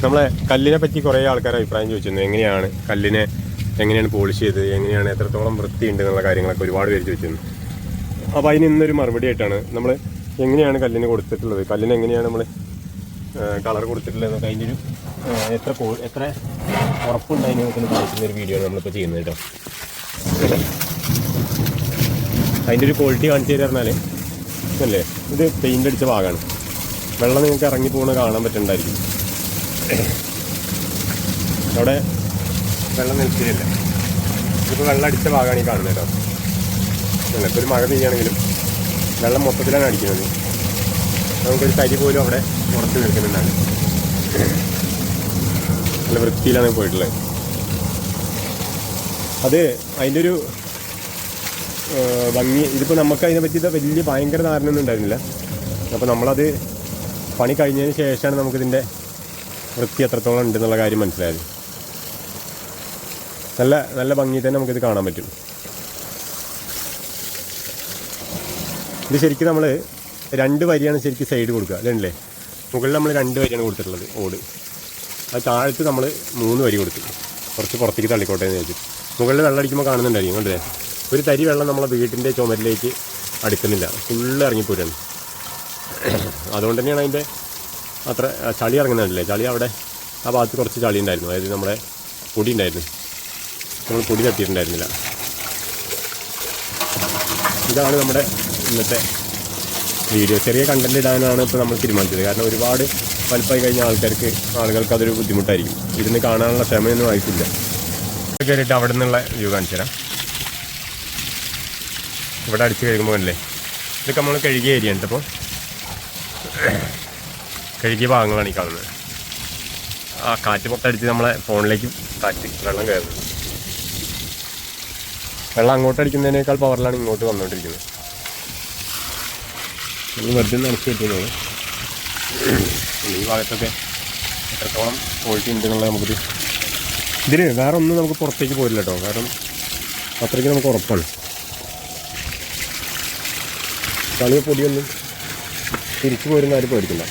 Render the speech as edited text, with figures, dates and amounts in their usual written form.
നമ്മളെ കല്ലിനെ പറ്റി കുറേ ആൾക്കാർ അഭിപ്രായം ചോദിച്ചിരുന്നു. എങ്ങനെയാണ് പോളിഷ് ചെയ്ത്, എങ്ങനെയാണ് എത്രത്തോളം വൃത്തിയുണ്ട് എന്നുള്ള കാര്യങ്ങളൊക്കെ ഒരുപാട് പേര് ചോദിച്ചിരുന്നു. അപ്പോൾ അതിന് ഇന്നൊരു മറുപടി ആയിട്ടാണ് നമ്മൾ എങ്ങനെയാണ് കല്ലിന് കൊടുത്തിട്ടുള്ളത്, കല്ലിന് എങ്ങനെയാണ് നമ്മൾ കളർ കൊടുത്തിട്ടുള്ളത് എന്നൊക്കെ അതിൻ്റെ ഒരു എത്ര ഉറപ്പുണ്ടായി നമുക്ക് കാണിക്കുന്ന ഒരു വീഡിയോ ആണ് നമ്മളിപ്പോൾ ചെയ്യുന്നത് കേട്ടോ. അതിൻ്റെ ഒരു ക്വാളിറ്റി കാണിച്ചു തരാറിഞ്ഞാൽ അല്ലേ, ഇത് പെയിൻ്റ് അടിച്ച ഭാഗമാണ്. വെള്ളം നിങ്ങൾക്ക് ഇറങ്ങി പോകുന്നത് കാണാൻ പറ്റുന്നുണ്ടായിരിക്കും. അവിടെ വെള്ളം നിൽക്കില്ല. ഇതിപ്പോൾ വെള്ളം അടിച്ച ഭാഗമാണ് ഈ കാണുന്നത് കേട്ടോ. അല്ല, ഇപ്പോൾ ഒരു മഴ പെയ്യുകയാണെങ്കിലും വെള്ളം മൊത്തത്തിലാണ് അടിക്കുന്നത്. നമുക്കൊരു തരി പോലും അവിടെ പുറത്ത് നിൽക്കുന്നുണ്ടാണ്. നല്ല വൃത്തിയിലാണ് പോയിട്ടുള്ളത്. അത് അതിൻ്റെ ഒരു ഭംഗി. ഇതിപ്പോൾ നമുക്ക് അതിനെ പറ്റി വലിയ ഭയങ്കര ധാരണയൊന്നും ഉണ്ടായിരുന്നില്ല. അപ്പോൾ നമ്മളത് പണി കഴിഞ്ഞതിന് ശേഷമാണ് നമുക്കിതിൻ്റെ വൃത്തി എത്രത്തോളം ഉണ്ടെന്നുള്ള കാര്യം മനസ്സിലായത്. നല്ല ഭംഗി തന്നെ നമുക്കിത് കാണാൻ പറ്റും. ഇത് ശരിക്കും നമ്മൾ 2 വരിയാണ് ശരിക്കും സൈഡ് കൊടുക്കുക അല്ലേ. മുകളിൽ നമ്മൾ 2 വരിയാണ് കൊടുത്തിട്ടുള്ളത് ഓട്. അത് താഴത്ത് നമ്മൾ 3 വരി കൊടുത്തു, കുറച്ച് പുറത്തേക്ക് തള്ളിക്കോട്ടെ എന്ന് ചോദിച്ചു. മുകളിൽ വെള്ളം അടിക്കുമ്പോൾ കാണുന്നുണ്ടായിരിക്കും കണ്ടേ, ഒരു തരി വെള്ളം നമ്മളെ വീട്ടിൻ്റെ ചുമരിലേക്ക് അടിക്കുന്നില്ല, ഫുള്ള് ഇറങ്ങിപ്പോരാണ്. അതുകൊണ്ട് തന്നെയാണ് അതിൻ്റെ അത്ര ചളി ഇറങ്ങുന്നുണ്ടല്ലേ. ചളി അവിടെ ആ ഭാഗത്ത് കുറച്ച് ചളി ഉണ്ടായിരുന്നു, അതായത് നമ്മുടെ പൊടി ഉണ്ടായിരുന്നു, നമ്മൾ പൊടി തട്ടിയിട്ടുണ്ടായിരുന്നില്ല. ഇതാണ് നമ്മുടെ ഇന്നത്തെ വീഡിയോ. ചെറിയ കണ്ടന്റ് ഇടാനാണ് ഇപ്പോൾ നമ്മൾ തീരുമാനിച്ചത്. കാരണം ഒരുപാട് വലുപ്പമായി കഴിഞ്ഞ ആളുകൾക്ക് അതൊരു ബുദ്ധിമുട്ടായിരിക്കും. ഇരുന്ന് കാണാനുള്ള ക്ഷമയൊന്നും ആയിട്ടില്ല. കയറിയിട്ട് അവിടെ നിന്നുള്ള വ്യൂ കാണിച്ചു തരാം. ഇവിടെ അടിച്ച് കഴിയുമ്പോൾ അല്ലേ, ഇതൊക്കെ നമ്മൾ കഴുകിയ ഏരിയ ഉണ്ട്. അപ്പോൾ കഴുകിയ ഭാഗങ്ങളാണ് ഈ കാണുന്നത്. ആ കാറ്റ് മൊത്തം അടിച്ച് നമ്മളെ ഫോണിലേക്ക് വെള്ളം കയറുന്നത്. വെള്ളം അങ്ങോട്ട് അടിക്കുന്നതിനേക്കാൾ പവറിലാണ് ഇങ്ങോട്ട് വന്നുകൊണ്ടിരിക്കുന്നത്. നമ്മൾ വെറുതെ നനച്ച് കിട്ടുന്നത്. ഈ ഭാഗത്തൊക്കെ എത്രത്തോളം ക്വാളിറ്റി ഉണ്ടെന്നുള്ളത് നമുക്കിത് ഇതിന് വേറെ ഒന്നും നമുക്ക് പുറത്തേക്ക് പോരില്ല കേട്ടോ. കാരണം അത്രയ്ക്ക് നമുക്ക് ഉറപ്പാണ്. കളിയ പൊടിയൊന്നും തിരിച്ചു പോരുന്ന ആരും പേടിക്കണ്ട.